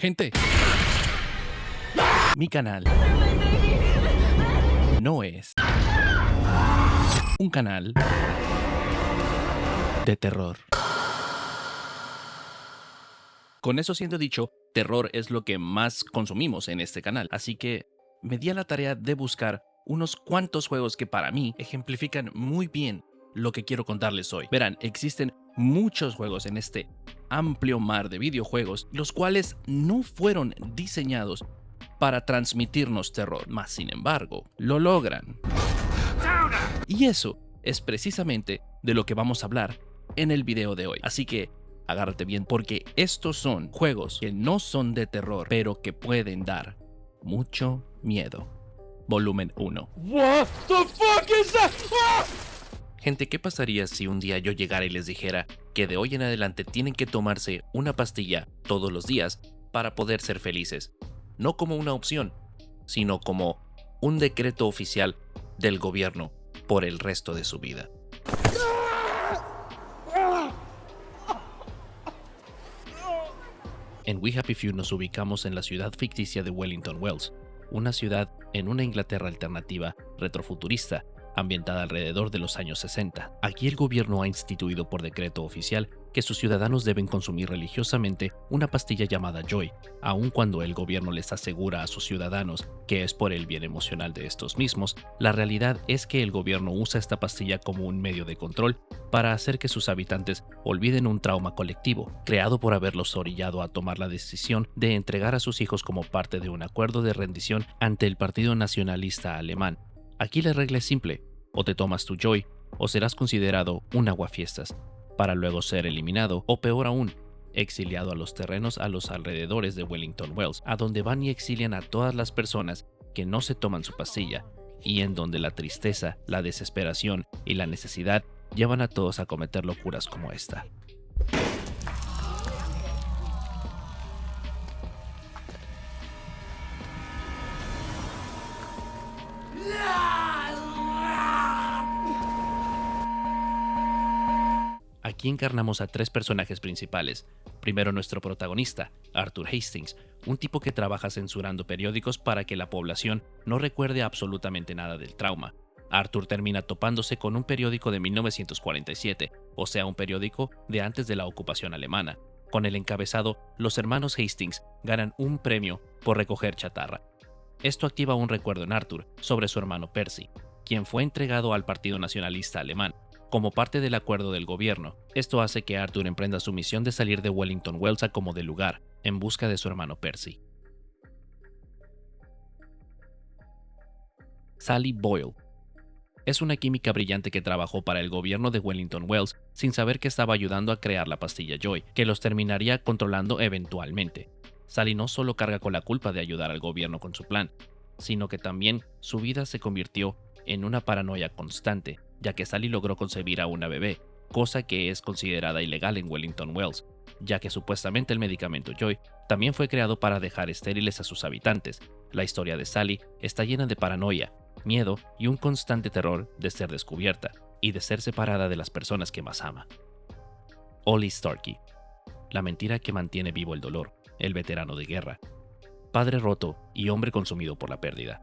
Gente, mi canal no es un canal de terror. Con eso siendo dicho, terror es lo que más consumimos en este canal, así que me di a la tarea de buscar unos cuantos juegos que para mí ejemplifican muy bien lo que quiero contarles hoy. Verán, existen muchos juegos en este amplio mar de videojuegos, los cuales no fueron diseñados para transmitirnos terror, mas sin embargo, lo logran. Y eso es precisamente de lo que vamos a hablar en el video de hoy. Así que agárrate bien porque estos son juegos que no son de terror, pero que pueden dar mucho miedo. Volumen 1. What the fuck is that? Ah! Gente, ¿qué pasaría si un día yo llegara y les dijera que de hoy en adelante tienen que tomarse una pastilla todos los días para poder ser felices? No como una opción, sino como un decreto oficial del gobierno por el resto de su vida. En We Happy Few nos ubicamos en la ciudad ficticia de Wellington Wells, una ciudad en una Inglaterra alternativa retrofuturista, ambientada alrededor de los años 60. Aquí el gobierno ha instituido por decreto oficial que sus ciudadanos deben consumir religiosamente una pastilla llamada Joy, aun cuando el gobierno les asegura a sus ciudadanos que es por el bien emocional de estos mismos. La realidad es que el gobierno usa esta pastilla como un medio de control para hacer que sus habitantes olviden un trauma colectivo, creado por haberlos orillado a tomar la decisión de entregar a sus hijos como parte de un acuerdo de rendición ante el Partido Nacionalista Alemán. Aquí la regla es simple: o te tomas tu Joy o serás considerado un aguafiestas, para luego ser eliminado o peor aún, exiliado a los terrenos a los alrededores de Wellington Wells, a donde van y exilian a todas las personas que no se toman su pastilla, y en donde la tristeza, la desesperación y la necesidad llevan a todos a cometer locuras como esta. Aquí encarnamos a tres personajes principales. Primero, nuestro protagonista, Arthur Hastings, un tipo que trabaja censurando periódicos para que la población no recuerde absolutamente nada del trauma. Arthur termina topándose con un periódico de 1947, o sea, un periódico de antes de la ocupación alemana. Con el encabezado, los hermanos Hastings ganan un premio por recoger chatarra. Esto activa un recuerdo en Arthur sobre su hermano Percy, quien fue entregado al Partido Nacionalista Alemán como parte del acuerdo del gobierno. Esto hace que Arthur emprenda su misión de salir de Wellington Wells a como de lugar, en busca de su hermano Percy. Sally Boyle es una química brillante que trabajó para el gobierno de Wellington Wells sin saber que estaba ayudando a crear la pastilla Joy, que los terminaría controlando eventualmente. Sally no solo carga con la culpa de ayudar al gobierno con su plan, sino que también su vida se convirtió en una paranoia constante, ya que Sally logró concebir a una bebé, cosa que es considerada ilegal en Wellington Wells, ya que supuestamente el medicamento Joy también fue creado para dejar estériles a sus habitantes. La historia de Sally está llena de paranoia, miedo y un constante terror de ser descubierta y de ser separada de las personas que más ama. Ollie Starkey, la mentira que mantiene vivo el dolor, el veterano de guerra, padre roto y hombre consumido por la pérdida.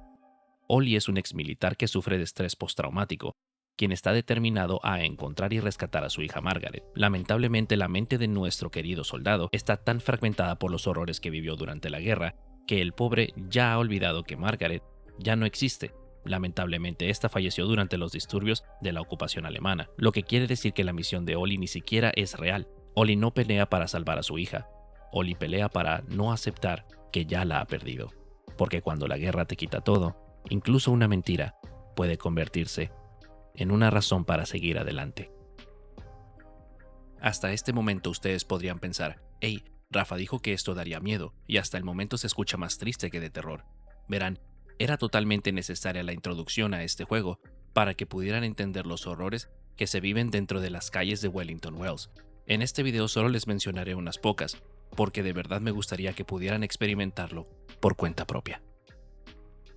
Ollie es un exmilitar que sufre de estrés postraumático, quien está determinado a encontrar y rescatar a su hija Margaret. Lamentablemente, la mente de nuestro querido soldado está tan fragmentada por los horrores que vivió durante la guerra que el pobre ya ha olvidado que Margaret ya no existe. Lamentablemente, esta falleció durante los disturbios de la ocupación alemana, lo que quiere decir que la misión de Ollie ni siquiera es real. Ollie no pelea para salvar a su hija. Ollie pelea para no aceptar que ya la ha perdido. Porque cuando la guerra te quita todo, incluso una mentira puede convertirse en una razón para seguir adelante. Hasta este momento ustedes podrían pensar: hey, Rafa dijo que esto daría miedo, y hasta el momento se escucha más triste que de terror. Verán, era totalmente necesaria la introducción a este juego para que pudieran entender los horrores que se viven dentro de las calles de Wellington Wells. En este video solo les mencionaré unas pocas, porque de verdad me gustaría que pudieran experimentarlo por cuenta propia.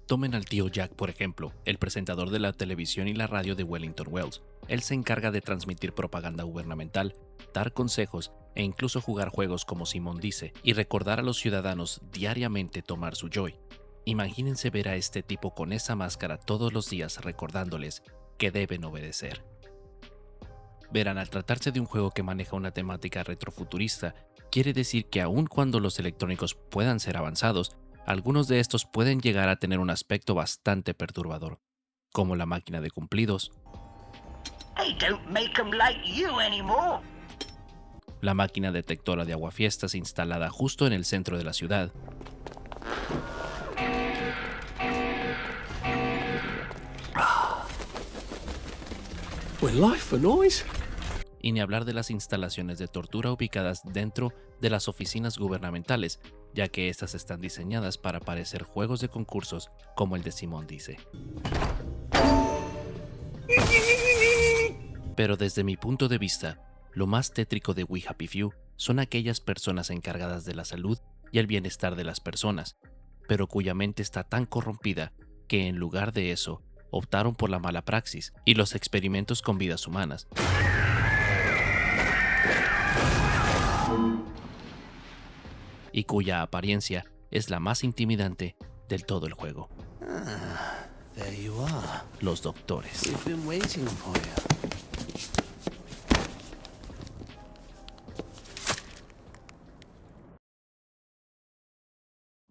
Tomen al tío Jack, por ejemplo, el presentador de la televisión y la radio de Wellington Wells. Él se encarga de transmitir propaganda gubernamental, dar consejos e incluso jugar juegos como Simón dice, y recordar a los ciudadanos diariamente tomar su Joy. Imagínense ver a este tipo con esa máscara todos los días recordándoles que deben obedecer. Verán, al tratarse de un juego que maneja una temática retrofuturista, quiere decir que aun cuando los electrónicos puedan ser avanzados, algunos de estos pueden llegar a tener un aspecto bastante perturbador, como la máquina de cumplidos, They don't make 'em like you anymore. la máquina detectora de aguafiestas instalada justo en el centro de la ciudad, With life for noise. y ni hablar de las instalaciones de tortura ubicadas dentro de las oficinas gubernamentales, ya que estas están diseñadas para parecer juegos de concursos como el de Simón dice. Pero desde mi punto de vista, lo más tétrico de We Happy Few son aquellas personas encargadas de la salud y el bienestar de las personas, pero cuya mente está tan corrompida que en lugar de eso, optaron por la mala praxis y los experimentos con vidas humanas. Y cuya apariencia es la más intimidante del todo el juego. There you are. Los doctores. We've been waiting for you.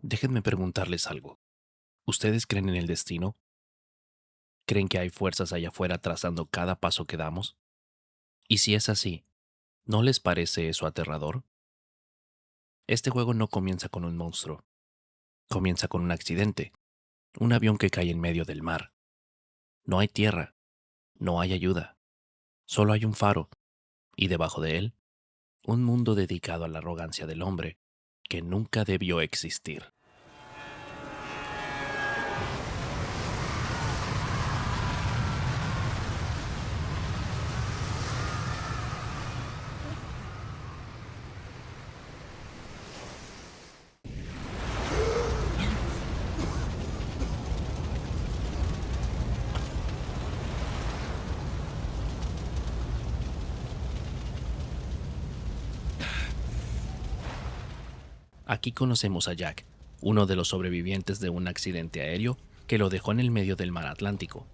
Déjenme preguntarles algo. ¿Ustedes creen en el destino? ¿Creen que hay fuerzas allá afuera trazando cada paso que damos? Y si es así, ¿no les parece eso aterrador? Este juego no comienza con un monstruo. Comienza con un accidente. Un avión que cae en medio del mar. No hay tierra. No hay ayuda. Solo hay un faro. Y debajo de él, un mundo dedicado a la arrogancia del hombre que nunca debió existir. Aquí conocemos a Jack, uno de los sobrevivientes de un accidente aéreo que lo dejó en el medio del mar Atlántico.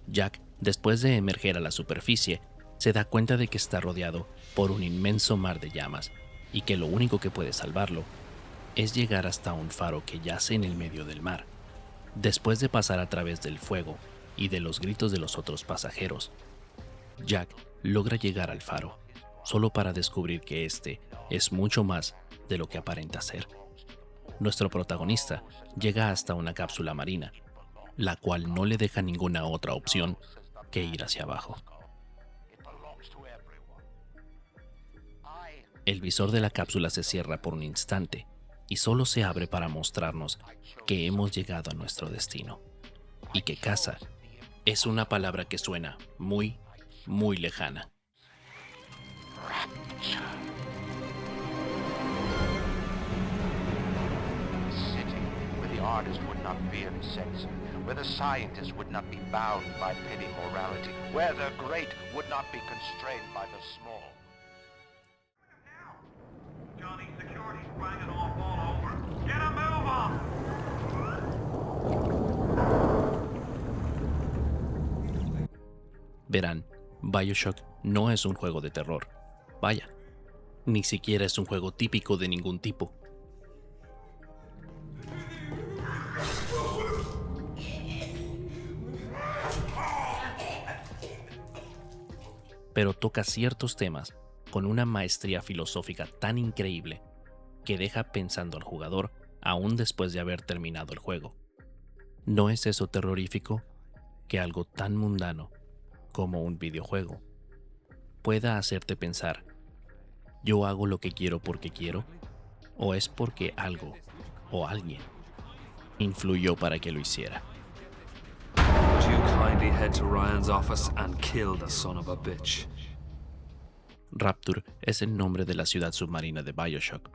Jack, después de emerger a la superficie, se da cuenta de que está rodeado por un inmenso mar de llamas y que lo único que puede salvarlo es llegar hasta un faro que yace en el medio del mar. Después de pasar a través del fuego y de los gritos de los otros pasajeros, Jack logra llegar al faro, solo para descubrir que este es mucho más de lo que aparenta ser. Nuestro protagonista llega hasta una cápsula marina, la cual no le deja ninguna otra opción que ir hacia abajo. El visor de la cápsula se cierra por un instante y solo se abre para mostrarnos que hemos llegado a nuestro destino y que casa es una palabra que suena muy, muy lejana. Artist would not fear censorship, where the scientist would not be bound by petty morality, where the great would not be constrained by the small. Johnny, security's banging off all over. Get a move on! Verán, BioShock no es un juego de terror. Vaya, ni siquiera es un juego típico de ningún tipo. Pero toca ciertos temas con una maestría filosófica tan increíble que deja pensando al jugador aún después de haber terminado el juego. ¿No es eso terrorífico? Que algo tan mundano como un videojuego pueda hacerte pensar, ¿yo hago lo que quiero porque quiero? ¿O es porque algo o alguien influyó para que lo hiciera? Would you kindly head to Ryan's office and kill the son of a bitch? Rapture es el nombre de la ciudad submarina de BioShock.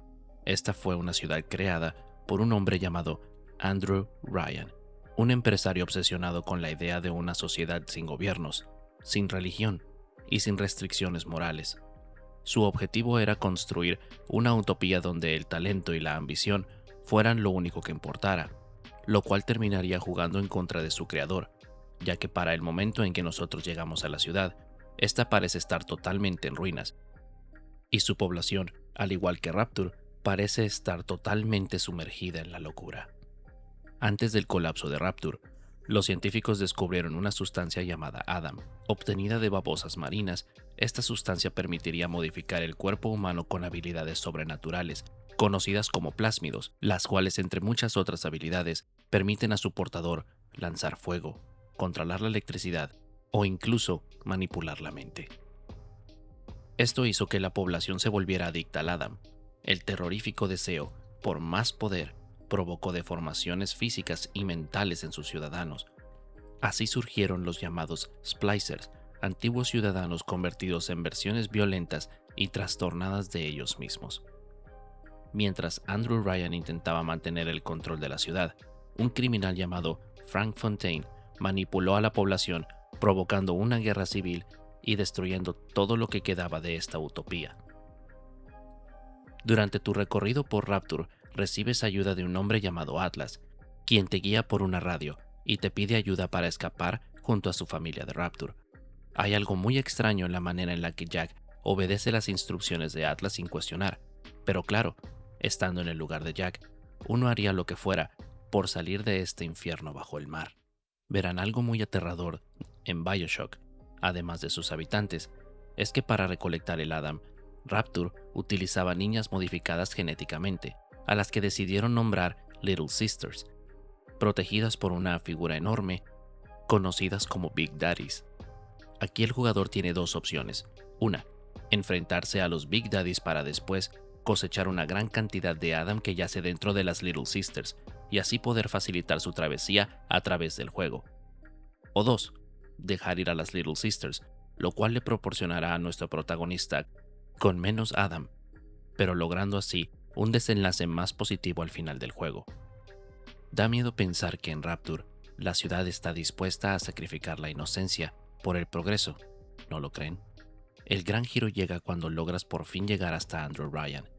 Esta fue una ciudad creada por un hombre llamado Andrew Ryan, un empresario obsesionado con la idea de una sociedad sin gobiernos, sin religión y sin restricciones morales. Su objetivo era construir una utopía donde el talento y la ambición fueran lo único que importara, lo cual terminaría jugando en contra de su creador, ya que para el momento en que nosotros llegamos a la ciudad, esta parece estar totalmente en ruinas, y su población, al igual que Rapture, parece estar totalmente sumergida en la locura. Antes del colapso de Rapture, los científicos descubrieron una sustancia llamada Adam, obtenida de babosas marinas. Esta sustancia permitiría modificar el cuerpo humano con habilidades sobrenaturales, conocidas como plásmidos, las cuales, entre muchas otras habilidades, permiten a su portador lanzar fuego, controlar la electricidad o incluso manipular la mente. Esto hizo que la población se volviera adicta al Adam. El terrorífico deseo por más poder provocó deformaciones físicas y mentales en sus ciudadanos. Así surgieron los llamados Splicers, antiguos ciudadanos convertidos en versiones violentas y trastornadas de ellos mismos. Mientras Andrew Ryan intentaba mantener el control de la ciudad, un criminal llamado Frank Fontaine manipuló a la población, provocando una guerra civil y destruyendo todo lo que quedaba de esta utopía. Durante tu recorrido por Rapture, recibes ayuda de un hombre llamado Atlas, quien te guía por una radio y te pide ayuda para escapar junto a su familia de Rapture. Hay algo muy extraño en la manera en la que Jack obedece las instrucciones de Atlas sin cuestionar, pero claro, estando en el lugar de Jack, uno haría lo que fuera por salir de este infierno bajo el mar. Verán, algo muy aterrador en BioShock, además de sus habitantes, es que para recolectar el Adam, Rapture utilizaba niñas modificadas genéticamente, a las que decidieron nombrar Little Sisters, protegidas por una figura enorme, conocidas como Big Daddies. Aquí el jugador tiene dos opciones. Una, enfrentarse a los Big Daddies para después cosechar una gran cantidad de Adam que yace dentro de las Little Sisters, y así poder facilitar su travesía a través del juego. O dos, dejar ir a las Little Sisters, lo cual le proporcionará a nuestro protagonista con menos Adam, pero logrando así un desenlace más positivo al final del juego. Da miedo pensar que en Rapture la ciudad está dispuesta a sacrificar la inocencia por el progreso, ¿no lo creen? El gran giro llega cuando logras por fin llegar hasta Andrew Ryan,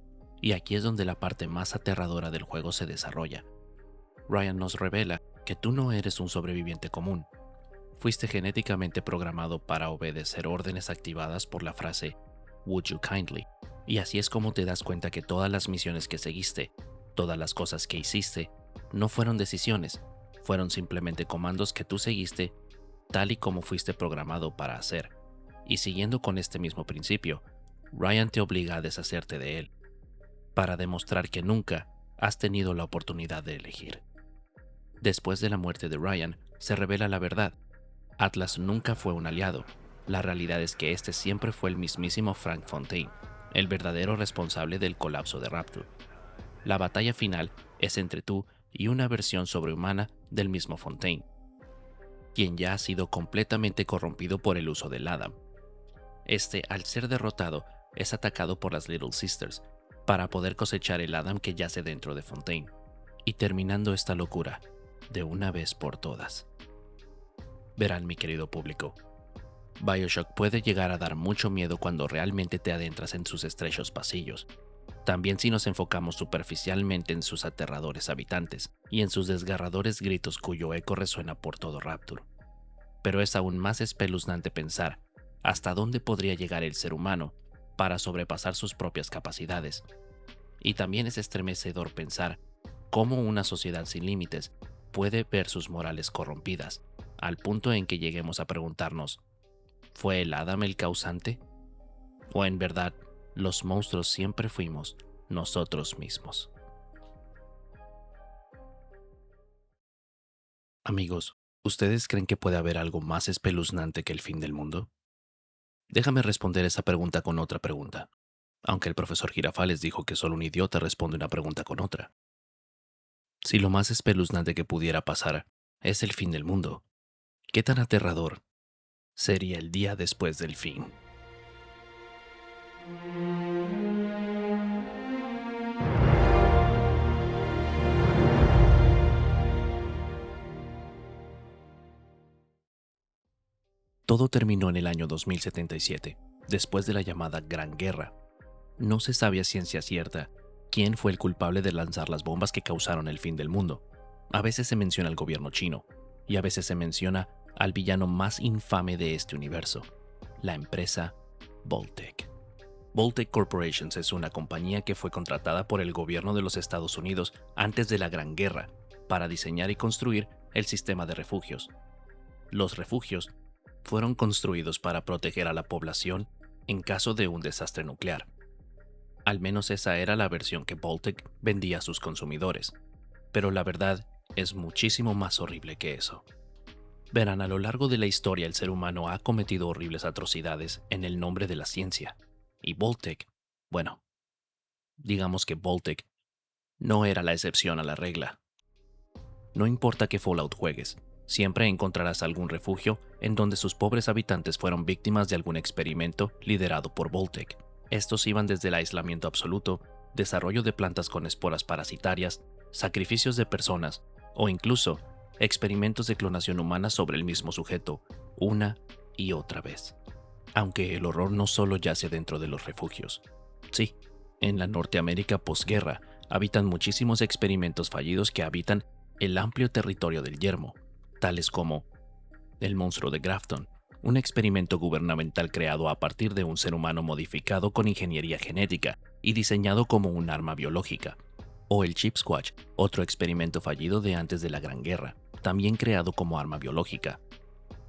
y aquí es donde la parte más aterradora del juego se desarrolla. Ryan nos revela que tú no eres un sobreviviente común. Fuiste genéticamente programado para obedecer órdenes activadas por la frase "Would you kindly", y así es como te das cuenta que todas las misiones que seguiste, todas las cosas que hiciste, no fueron decisiones, fueron simplemente comandos que tú seguiste tal y como fuiste programado para hacer. Y siguiendo con este mismo principio, Ryan te obliga a deshacerte de él, para demostrar que nunca has tenido la oportunidad de elegir. Después de la muerte de Ryan, se revela la verdad. Atlas nunca fue un aliado. La realidad es que este siempre fue el mismísimo Frank Fontaine, el verdadero responsable del colapso de Rapture. La batalla final es entre tú y una versión sobrehumana del mismo Fontaine, quien ya ha sido completamente corrompido por el uso del Adam. Este, al ser derrotado, es atacado por las Little Sisters para poder cosechar el Adam que yace dentro de Fontaine, y terminando esta locura de una vez por todas. Verán, mi querido público, BioShock puede llegar a dar mucho miedo cuando realmente te adentras en sus estrechos pasillos. También si nos enfocamos superficialmente en sus aterradores habitantes y en sus desgarradores gritos cuyo eco resuena por todo Rapture. Pero es aún más espeluznante pensar hasta dónde podría llegar el ser humano para sobrepasar sus propias capacidades. Y también es estremecedor pensar cómo una sociedad sin límites puede ver sus morales corrompidas, al punto en que lleguemos a preguntarnos, ¿fue el Adam el causante? ¿O en verdad los monstruos siempre fuimos nosotros mismos? Amigos, ¿ustedes creen que puede haber algo más espeluznante que el fin del mundo? Déjame responder esa pregunta con otra pregunta, aunque el profesor Girafales dijo que solo un idiota responde una pregunta con otra. Si lo más espeluznante que pudiera pasar es el fin del mundo, ¿qué tan aterrador sería el día después del fin? Todo terminó en el año 2077, después de la llamada Gran Guerra. No se sabe a ciencia cierta quién fue el culpable de lanzar las bombas que causaron el fin del mundo. A veces se menciona al gobierno chino, y a veces se menciona al villano más infame de este universo, la empresa Vault-Tec. Vault-Tec Corporation es una compañía que fue contratada por el gobierno de los Estados Unidos antes de la Gran Guerra para diseñar y construir el sistema de refugios. Los refugios fueron construidos para proteger a la población en caso de un desastre nuclear. Al menos esa era la versión que Vault-Tec vendía a sus consumidores, pero la verdad es muchísimo más horrible que eso. Verán, a lo largo de la historia el ser humano ha cometido horribles atrocidades en el nombre de la ciencia, y Vault-Tec, bueno, digamos que Vault-Tec no era la excepción a la regla. No importa qué Fallout juegues, siempre encontrarás algún refugio en donde sus pobres habitantes fueron víctimas de algún experimento liderado por Vault-Tec. Estos iban desde el aislamiento absoluto, desarrollo de plantas con esporas parasitarias, sacrificios de personas o incluso experimentos de clonación humana sobre el mismo sujeto, una y otra vez. Aunque el horror no solo yace dentro de los refugios. Sí, en la Norteamérica posguerra habitan muchísimos experimentos fallidos que habitan el amplio territorio del yermo, tales como el monstruo de Grafton, un experimento gubernamental creado a partir de un ser humano modificado con ingeniería genética y diseñado como un arma biológica, o el Chip Squatch, otro experimento fallido de antes de la Gran Guerra, también creado como arma biológica.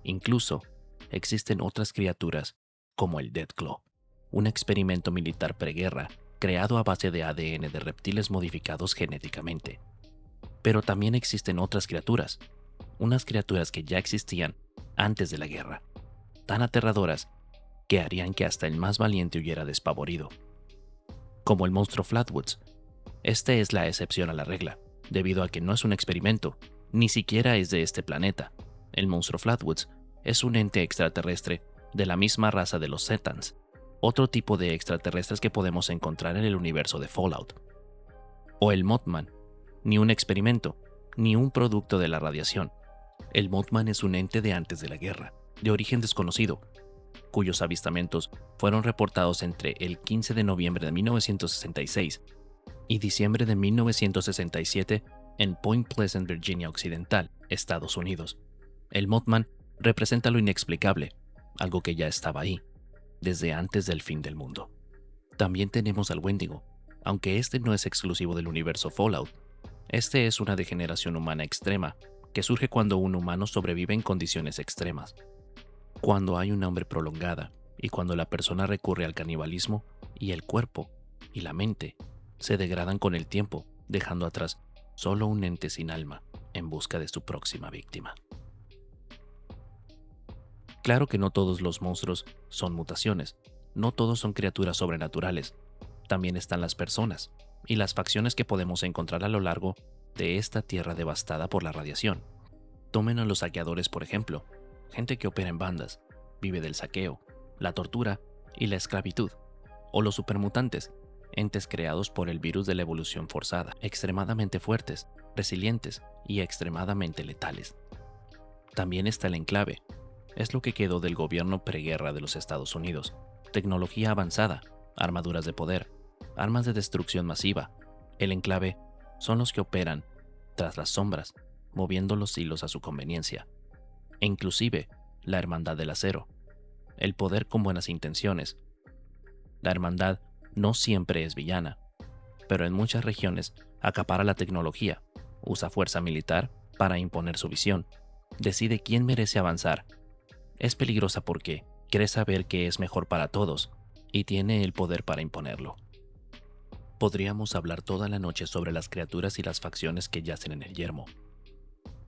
Incluso, existen otras criaturas, como el Deathclaw, un experimento militar preguerra creado a base de ADN de reptiles modificados genéticamente. Pero también existen otras criaturas, unas criaturas que ya existían antes de la guerra, tan aterradoras que harían que hasta el más valiente huyera despavorido. Como el monstruo Flatwoods. Este es la excepción a la regla, debido a que no es un experimento, ni siquiera es de este planeta. El monstruo Flatwoods es un ente extraterrestre de la misma raza de los Zetans, otro tipo de extraterrestres que podemos encontrar en el universo de Fallout. O el Mothman, ni un experimento, ni un producto de la radiación. El Mothman es un ente de antes de la guerra, de origen desconocido, cuyos avistamientos fueron reportados entre el 15 de noviembre de 1966 y diciembre de 1967 en Point Pleasant, Virginia Occidental, Estados Unidos. El Mothman representa lo inexplicable, algo que ya estaba ahí, desde antes del fin del mundo. También tenemos al Wendigo, aunque este no es exclusivo del universo Fallout. Este es una degeneración humana extrema que surge cuando un humano sobrevive en condiciones extremas. Cuando hay una hambre prolongada y cuando la persona recurre al canibalismo y el cuerpo y la mente se degradan con el tiempo, dejando atrás solo un ente sin alma en busca de su próxima víctima. Claro que no todos los monstruos son mutaciones, no todos son criaturas sobrenaturales. También están las personas y las facciones que podemos encontrar a lo largo de esta tierra devastada por la radiación. Tomen a los saqueadores, por ejemplo, gente que opera en bandas, vive del saqueo, la tortura y la esclavitud, o los supermutantes, entes creados por el virus de la evolución forzada, extremadamente fuertes, resilientes y extremadamente letales. También está el Enclave, es lo que quedó del gobierno preguerra de los Estados Unidos, tecnología avanzada, armaduras de poder, armas de destrucción masiva. El Enclave son los que operan tras las sombras, moviendo los hilos a su conveniencia. E inclusive la Hermandad del Acero, el poder con buenas intenciones. La Hermandad no siempre es villana, pero en muchas regiones acapara la tecnología, usa fuerza militar para imponer su visión, decide quién merece avanzar. Es peligrosa porque quiere saber qué es mejor para todos y tiene el poder para imponerlo. Podríamos hablar toda la noche sobre las criaturas y las facciones que yacen en el yermo,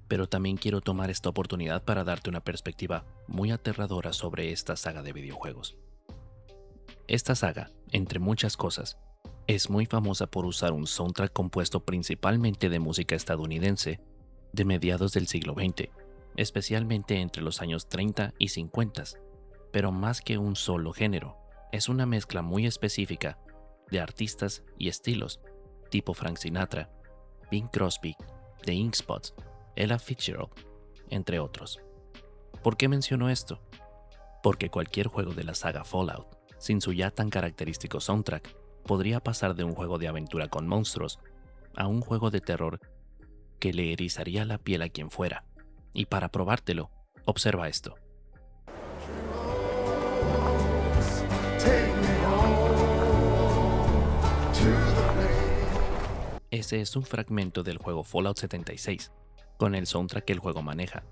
pero también quiero tomar esta oportunidad para darte una perspectiva muy aterradora sobre esta saga de videojuegos. Esta saga, entre muchas cosas, es muy famosa por usar un soundtrack compuesto principalmente de música estadounidense de mediados del siglo XX, especialmente entre los años 30 y 50, pero más que un solo género, es una mezcla muy específica de artistas y estilos, tipo Frank Sinatra, Bing Crosby, The Ink Spots, Ella Fitzgerald, entre otros. ¿Por qué menciono esto? Porque cualquier juego de la saga Fallout, sin su ya tan característico soundtrack, podría pasar de un juego de aventura con monstruos a un juego de terror que le erizaría la piel a quien fuera. Y para probártelo, observa esto. Ese es un fragmento del juego Fallout 76, con el soundtrack que el juego maneja.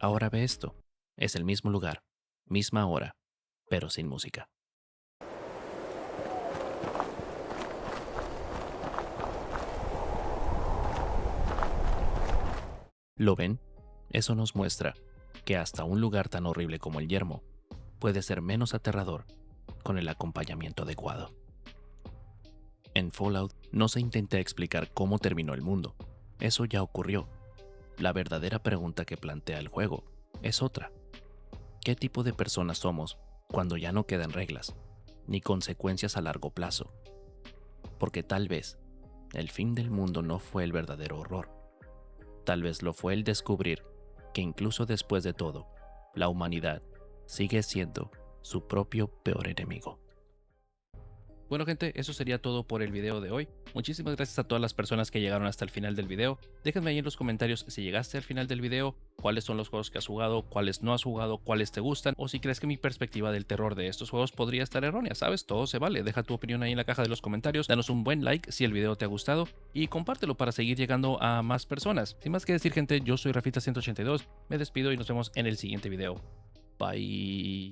Ahora ve esto, es el mismo lugar, misma hora, pero sin música. ¿Lo ven? Eso nos muestra que hasta un lugar tan horrible como el yermo puede ser menos aterrador con el acompañamiento adecuado. En Fallout no se intenta explicar cómo terminó el mundo, eso ya ocurrió. La verdadera pregunta que plantea el juego es otra. ¿Qué tipo de personas somos cuando ya no quedan reglas, ni consecuencias a largo plazo? Porque tal vez el fin del mundo no fue el verdadero horror. Tal vez lo fue el descubrir que incluso después de todo, la humanidad sigue siendo su propio peor enemigo. Bueno gente, eso sería todo por el video de hoy. Muchísimas gracias a todas las personas que llegaron hasta el final del video. Déjenme ahí en los comentarios si llegaste al final del video, cuáles son los juegos que has jugado, cuáles no has jugado, cuáles te gustan, o si crees que mi perspectiva del terror de estos juegos podría estar errónea, ¿sabes? Todo se vale. Deja tu opinión ahí en la caja de los comentarios, danos un buen like si el video te ha gustado y compártelo para seguir llegando a más personas. Sin más que decir gente, yo soy Rafita182, me despido y nos vemos en el siguiente video. Bye.